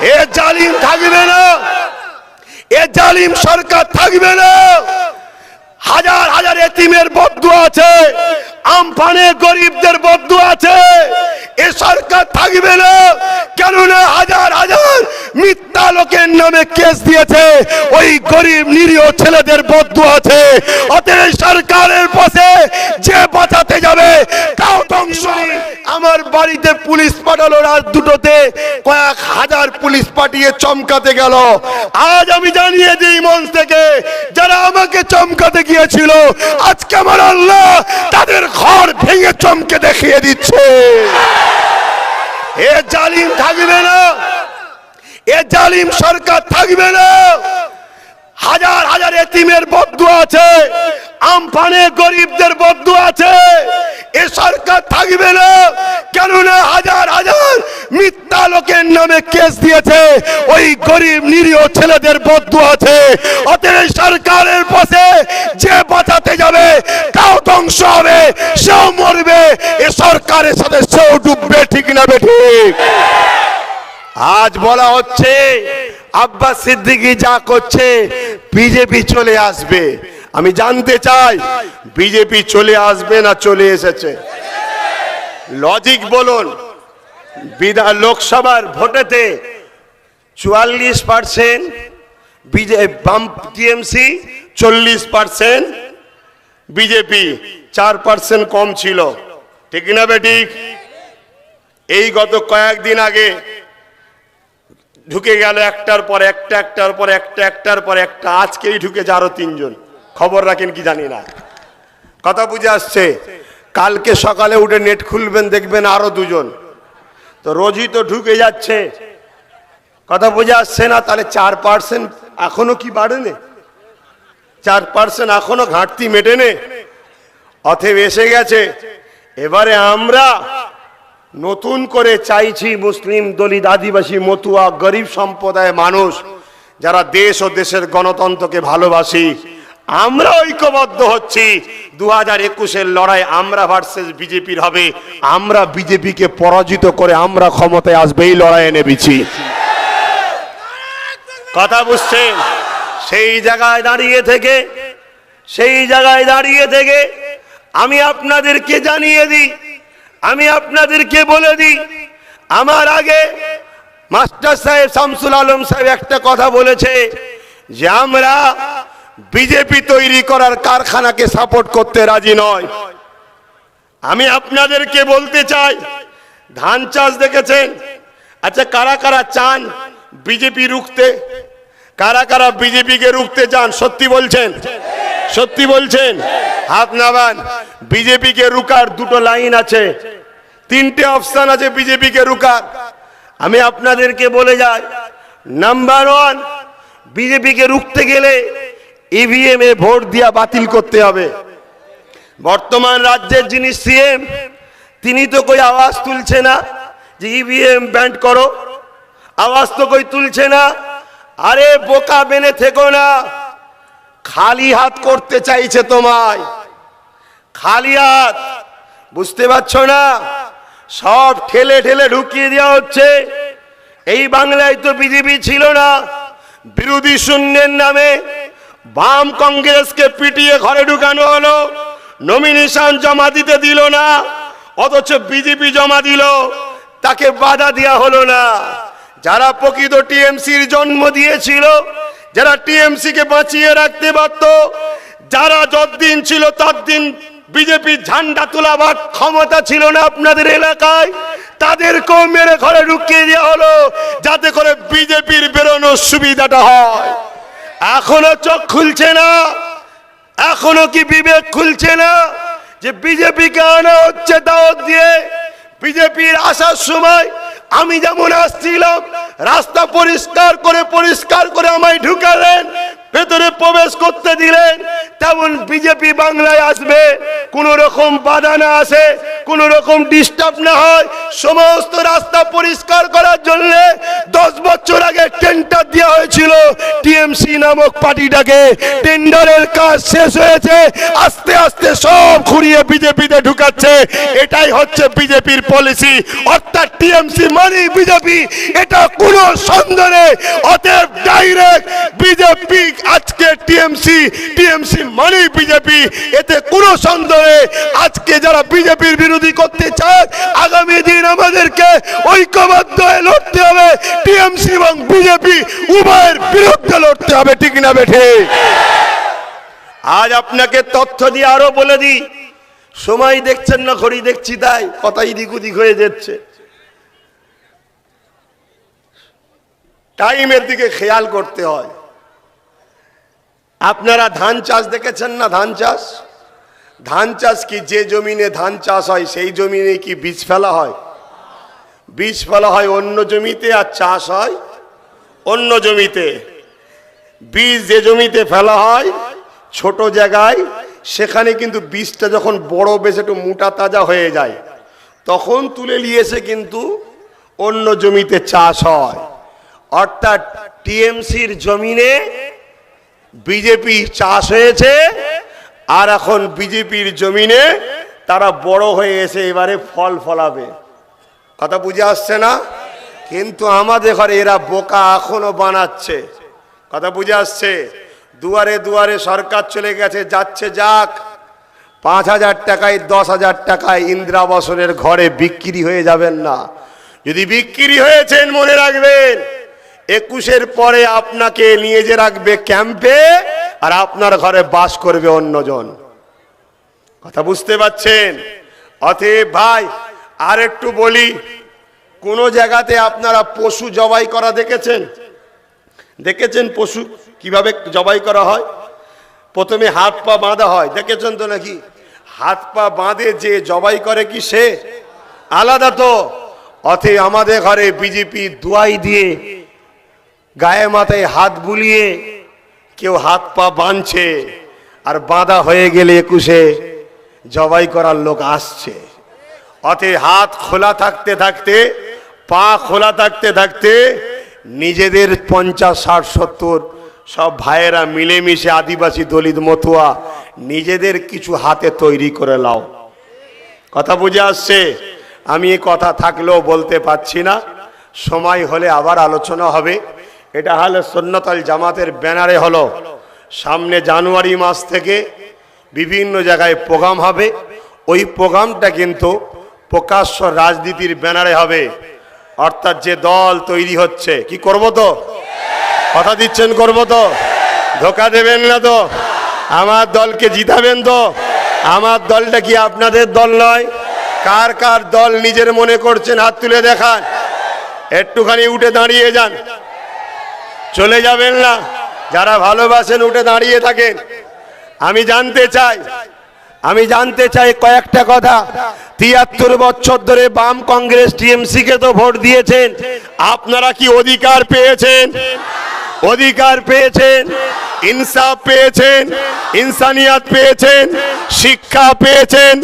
এ জালিম থাকবে না, এ জালিম সরকার থাকবে না। হাজার হাজার এতিমের বদদুয়া আছে, আমফানে গরিবদের বদদুয়া আছে। এ সরকার থাকবে না, কেননা হাজার হাজার মিথ্যা লোকের নামে কেস দিয়েছে, ওই গরিব নিরীহ ছেলেদের বদদুয়া আছে। অতএব সরকারের পাশে যে বাঁচাতে যাবে তাও ধ্বংস। আমার বাড়িতে পুলিশ পাঠালো রাত দুটোতে, কয়েক হাজার পুলিশ পাঠিয়ে চমকাতে গেল। আজ আমি জানিয়ে দিই মঞ্চ থেকে, যারা আমাকে চমকাতে গিয়েছিল, আজকে আমার আল্লাহ তাদের ঘর ভেঙে চমকে দেখিয়ে দিচ্ছে। এ জালিম থাকবে না, এ জালিম সরকার থাকবে না। হাজার হাজার এতিমের বদদুয়া আছে, আমফানে গরিবদের বদদুয়া আছে। এ সরকার থাকবে না, কেননা হাজার হাজার মিথ্যা লোকের নামে কেস দিয়েছে, ওই গরিব নিরীহ ছেলেদের বদদুয়া আছে। অতএব সরকারের পাশে যে বাঁচাতে যাবে তাও ধ্বংস হবে, সেও মরবে, এ সরকারের সাথে সেও ডুববে। ঠিক না বেঠিক? আজ বলা হচ্ছে আব্বাস সিদ্দিকী যা করছে বিজেপি চলে আসবে। আমি জানতে চাই বিজেপি চলে আসবে না চলে এসেছে? লজিক বলুন। বিধান লোকসভার ভোটেতে 44% বাম টিএমসি, 40% বিজেপি, 4% কম ছিল। ঠিক না বেঠিক? এই গত কয়েকদিন আগে ঢুকে গেল একটার পর একটা, একটার পর একটা, একটার পর একটা। আজকেই ঢুকেছে আরো 3 জন। খবর রাখেন কি জানি না। কথা বুঝে আসছে? কালকে সকালে উঠে নেট খুলবেন, দেখবেন আরো 2 জন। তো রোজই তো ঢুকে যাচ্ছে। কথা বুঝে আসছে না? তাহলে 4% এখনো কি বাড়েনি? 4% এখনো ঘাটতি মেটেনি। অতএব এসে গেছে। এবারে আমরা নতুন করে চাইছি মুসলিম, দলিত, আদিবাসী, মতুয়া, গরিব সম্প্রদায়ের মানুষ যারা দেশ ও দেশের গণতন্ত্রকে ভালোবাসি, আমরা ঐক্যবদ্ধ হচ্ছি। 2021-এর লড়াই আমরা ভার্সেস বিজেপির হবে। আমরা বিজেপিকে পরাজিত করে আমরা ক্ষমতায় আসবে, এই লড়াইয়ে নেমেছি। কথা বুঝছেন? সেই জায়গায় দাঁড়িয়ে থেকে আমি আপনাদেরকে জানিয়ে দিই, আমি আপনাদেরকে বলে দিই, আমার আগে মাস্টার সাহেব শামসুল আলম সাহেব একটা কথা বলেছে যে আমরা বিজেপি তৈরি করার কারখানাকে সাপোর্ট করতে রাজি নয়। আমি আপনাদেরকে বলতে চাই, ধান চাষ দেখেছেন? আচ্ছা, কারা কারা চান বিজেপি রুখতে? কারা কারা বিজেপিকে রুখতে চান? সত্যি বলছেন? সত্যি বলছেন? হাত নামান। বিজেপিকে রুকার 2টো লাইন আছে, 3টে অপশন আছে বিজেপিকে রুকার। আমি আপনাদেরকে বলে যাই, নাম্বার 1, বিজেপিকে রুখতে গেলে ইভিএম এ ভোট দিয়া বাতিল করতে হবে। বর্তমান রাজ্যের যিনি সিএম, তিনি তো কই আওয়াজ তুলছে না যে ইভিএম ব্যান্ড করো, আওয়াজ তো কই তুলছে না। আরে বোকা বেনে থেকো না, খালি হাত করতে চাইছে তোমায়, খালি হাত। বুঝতে পারছো না? সব ঠেলে ঠেলে ঢুকিয়ে দেওয়া হচ্ছে। এই বাংলায় তো বিজেপি ছিল না, বিরোধী শূন্যের নামে বাম কংগ্রেসকে পিটিয়ে ঘরে ঢুকানো হলো, নমিনেশন জমা দিতে দিল না, অথচ বিজেপি জমা দিল, তাকে বাধা দেওয়া হলো না। যারা প্রকৃত টিএমসির জন্ম দিয়েছিল, যারা টিএমসি কে বাঁচিয়ে রাখতে পারত, যারা যতদিন ছিল ততদিন বিজেপির ঝান্ডা তোলাবার ক্ষমতা ছিল না আপনাদের এলাকায়, তাদেরকেও মেরে ঘরে ঢুকিয়ে দেওয়া হলো যাতে করে বিজেপির বেরোনোর সুবিধাটা হয়। এখনো চোখ খুলছে না? এখনো কি বিবেক খুলছে না যে বিজেপিকে আনা হচ্ছে দাওয়াত দিয়ে? বিজেপির আসার সময় আমি যেমন আসছিলাম, রাস্তা পরিষ্কার করে আমায় ঢুকালেন, ভেতরে প্রবেশ করতে দিলেন, তেমন বিজেপি বাংলায় আসবে, কোন রকম বাধা না আসে, কোন রকম ডিস্টার্ব না হয়। সমস্ত রাস্তা পরিষ্কার করার জন্য 10 বছর আগে টেন্ডার দেওয়া হয়েছিল টিএমসি টিএমসি নামক পার্টিটাকে টেন্ডারের কাজ শেষ হয়েছে, আস্তে আস্তে সব ঘুরিয়ে বিজেপিতে ঢুকাচ্ছে। এটাই হচ্ছে বিজেপির পলিসি, অর্থাৎ টিএমসি মানে বিজেপি, এটা কোনো সন্দেহ নেই। অতএব ডাইরেক্ট বিজেপি আজকে টিএমসি মানে বিজেপি, এতে কোনো সন্দেহ নেই। আজকে যারা বিজেপির বিরোধী করতে চায়, আগামী দিন আমাদেরকে ঐক্যবদ্ধ হয়ে লড়তে হবে, টিএমসি এবং বিজেপি উভয়ের বিরুদ্ধে লড়তে হবে, ঠিক না বেঠে? আজ আপনাকে তথ্য দিয়ে আরো বলে দিই, সময় দেখছেন না ঘড়ি দেখছি, তাই কথাই দিক ওদিক হয়ে যাচ্ছে। টাইমের দিকে খেয়াল করতে হয়। আপনারা ধান চাষ দেখেছেন না? ধান চাষ কি যে জমিনে ধান চাষ হয় সেই জমিনে কি বীজ ফেলা হয়? বীজ ফেলা হয় অন্য জমিতে, আর চাষ হয় অন্য জমিতে। বীজ যে জমিতে ফেলা হয় ছোট জায়গায়, সেখানে কিন্তু বীজটা যখন বড় বেশ একটু মোটা তাজা হয়ে যায়, তখন তুলে নিয়ে এসে কিন্তু অন্য জমিতে চাষ হয়। অর্থাৎ টিএমসির জমিনে বিজেপি চাষ হয়েছে, আর এখন বিজেপির জমিনে তারা বড় হয়ে এসে এবারে ফল ফলাবে। কথা বুঝে আসছে না? কিন্তু আমাদের ঘরে এরা বোকা এখনো বানাচ্ছে। কথা বুঝে আসছে? দুয়ারে দুয়ারে সরকার চলে গেছে, যাচ্ছে যাক, 5,000 টাকায় 10,000 টাকায় ইন্দিরা আবাসনের ঘরে বিক্রি হয়ে যাবেন না। যদি বিক্রি হয়েছেন মনে রাখবেন, 21-এর পরে আপনাকে নিয়ে যে রাখবে ক্যাম্পে, আর আপনার ঘরে বাস করবে অন্যজন। কথা বুঝতে পারছেন? অতএব ভাই আর একটু বলি, কোন জায়গাতে আপনারা পশু জবাই করা দেখেছেন? পশু কিভাবে জবাই করা হয়? প্রথমে হাত পা বাঁধা হয়, দেখেছেন তো নাকি? হাত পা বাঁধে যে জবাই করে কি সে আলাদা তো? অতএব আমাদের ঘরে বিজেপি দুয়াই দিয়ে গায়ে মাথায় হাত বুলিয়ে কেউ হাত পা বাঁধছে, আর বাঁধা হয়ে গেলে 21-এ জবাই করার লোক আসছে। অতএব হাত খোলা থাকতে থাকতে, পা খোলা থাকতে থাকতে নিজেদের 50, 60, 70 সব ভাইয়েরা মিলেমিশে, আদিবাসী, দলিত, মতুয়া, নিজেদের কিছু হাতে তৈরি করে লাও। কথা বুঝে আসছে? আমি এই কথা থাকলেও বলতে পারছি না, সময় হলে আবার আলোচনা হবে। এটা হলো সুন্নাত আল জামাতের ব্যানারে হলো। সামনে জানুয়ারি মাস থেকে বিভিন্ন জায়গায় প্রোগ্রাম হবে। ওই প্রোগ্রামটা কিন্তু প্রকাশ্য রাজনীতির ব্যানারে হবে। অর্থাৎ যে দল তৈরি হচ্ছে, কি করব তো? কথা দিচ্ছেন করব তো? ধোকা দেবেন না তো? আমার দলকে জিতাবেন তো? আমার দলটা কি আপনাদের দল নয়? কার কার দল নিজের মনে করছেন হাত তুলে দেখান। একটুখানি উঠে দাঁড়িয়ে যান, চলে যাবেন না। যারা ভালোবাসেন উঠে দাঁড়িয়ে থাকেন। আমি জানতে চাই কয়েকটা কথা। 73 বছর ধরে বাম কংগ্রেস টিএমসি কে তো ভোট দিয়েছেন, আপনারা কি অধিকার পেয়েছেন? অধিকার পেয়েছেন, ইনসাফ পেয়েছেন, ইনসানিয়াত পেয়েছেন, শিক্ষা পেয়েছেন,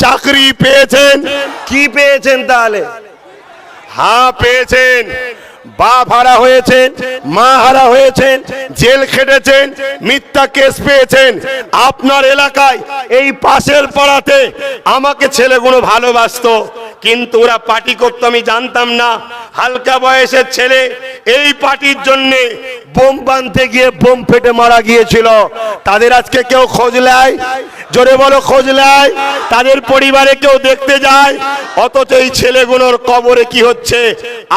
চাকরি পেয়েছেন? কি পেয়েছেন তাহলে? হ্যাঁ পেয়েছেন। বাপ হারা হয়েছেন, মা হারা হয়েছেন, জেল খেটেছেন, মিথ্যা কেস পেয়েছেন। আপনার এলাকায় এই পাশের পাড়াতে আমাকে ছেলেগুলো ভালোবাসতো, কিন্তু ওরা পার্টি করতো, আমি জানতাম না। হালকা বয়সের ছেলে এই পার্টির জন্য বোম বাঁধতে গিয়ে বোম ফেটে মারা গিয়েছিল। তাদের আজকে কেউ খোঁজ নেয়? জোরে বলো, খোঁজ নেয়? তাদের পরিবারে কেউ দেখতে যায়? অথচ এই ছেলেগুলোর কবরে কি হচ্ছে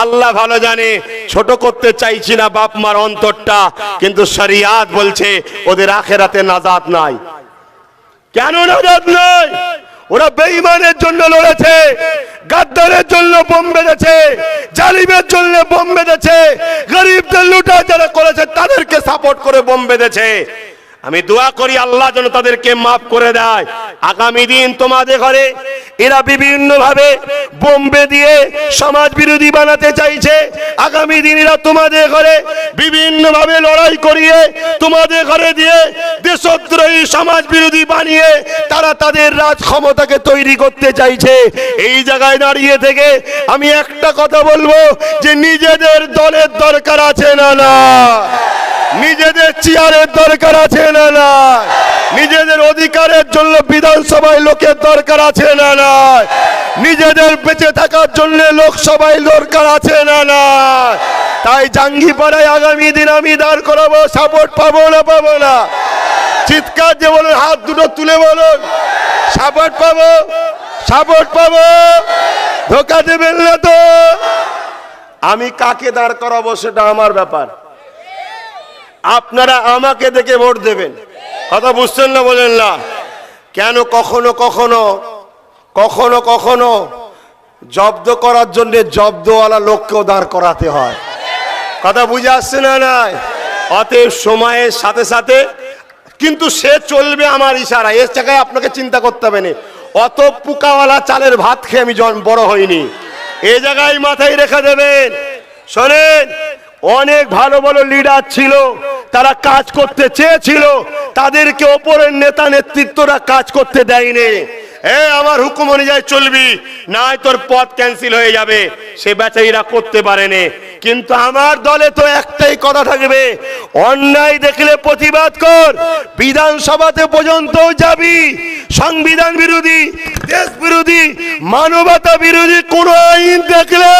আল্লাহ ভালো জানে। ছোট করতে চাইছি না বাপ মার অন্তরটা, কিন্তু শরিয়াত বলছে ওদের আখেরাতে নাজাত নাই। কেন নাজাত নাই? ওরা বেঈমানের জন্য লড়েছে, গাদ্দারের জন্য বোম বেঁধেছে, জালিমের জন্য বোম বেঁধেছে, গরিবদের লুটা যারা করেছে তাদেরকে সাপোর্ট করে বোম বেঁধেছে। আমি দোয়া করি আল্লাহ যেন তাদেরকে মাফ করে দেয়। আগামী দিন তোমাদের ঘরে এরা বিভিন্ন ভাবে বোম্বে দিয়ে সমাজ বিরোধী বানাতে চাইছে। আগামী দিন এরা তোমাদের ঘরে বিভিন্ন ভাবে লড়াই করিয়ে তোমাদের ঘরে দিয়ে দেশদ্রোহী সমাজ বিরোধী বানিয়ে তারা তাদের রাজ ক্ষমতাকে তৈরি করতে চাইছে। এই জায়গায় দাঁড়িয়ে থেকে আমি একটা কথা বলবো যে নিজেদের দলের দরকার আছে না? না, নিজেদের চেয়ারের দরকার আছে না নাই? নিজেদের অধিকারের জন্য বিধানসভায় লোকের দরকার আছে না নাই? নিজেদের বেঁচে থাকার জন্য লোকসভায় দরকার আছে না নাই? তাই জাঙ্গিপাড়ায় আগামী দিন আমি দাঁড় করাবো, সাপোর্ট পাবো না পাবো না? চিৎকার যে বলুন, হাত দুটো তুলে বলুন, সাপোর্ট পাবো, সাপোর্ট পাবো। ধোকা দেবেন না তো? আমি কাকে দাঁড় করাবো সেটা আমার ব্যাপার, আপনারা আমাকে দেখে ভোট দেবেন। কথা বুঝছেন না? বলেন না কেন? কখনো কখনো কখনো কখনো জব্দ করার জন্য জব্দওয়ালা লোককেও দাঁড় করাতে হয়। কথা বুঝে আসছে না? নাই অতএব সময়ের সাথে সাথে কিন্তু সে চলবে আমার ইশারা, এর জায়গায় আপনাকে চিন্তা করতে হবে না। অত পুকাওয়ালা চালের ভাত খেয়ে আমি বড় হইনি, এই জায়গায় মাথায় রেখে দেবেন। শোনেন, অনেক ভালো ভালো লিডার ছিল, তারা কাজ করতে চেয়েছিল, তাদেরকে ওপরের নেতা নেতৃত্বরা কাজ করতে দেয়নি। আমার হুকুম অনুযায়ী চলবি, নাই তোর পদ ক্যান্সেল হয়ে যাবে, সে বেচারীরা করতে পারেনি। কিন্তু আমার দলে তো একটাই কথা থাকবে, অন্যায় দেখলে প্রতিবাদ কর, বিধানসভাতে পর্যন্ত যাবি। সংবিধান বিরোধী, দেশ বিরোধী, মানবতা বিরোধী কোন আইন দেখলে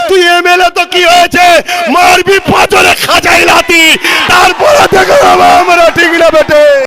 তুই এমএলএ তো কি হয়েছে, মারবি পাথরে খাঁচাই লাতি, তারপরে দেখো আমরা ঠিক না বেটে।